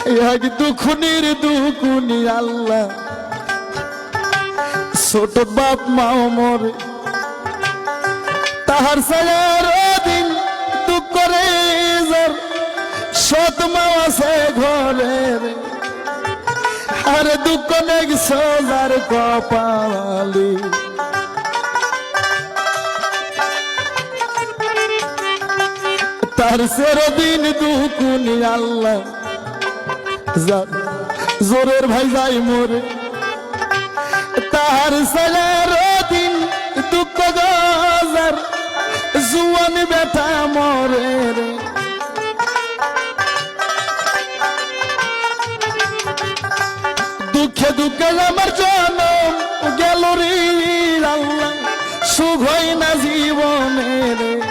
এক দুখুনির দুকুনি আল্লাহ ছোট বাপ মাও মরে তাহার সায়ার দিন দুঃখ করে যার সৎ মাও আছে ঘরে আর দুঃখ নেই সোজার কপালি তার সেরদিন দুকুনি আল্লাহ জোরের ভাই যাই মোরে তাহার সালার দিন দুঃখ গজার জুয়ান বেটা মরে রে দুঃখে দুঃখে আমার জনম গেল রে আল্লাহ সুখ হয় না জীবনে রে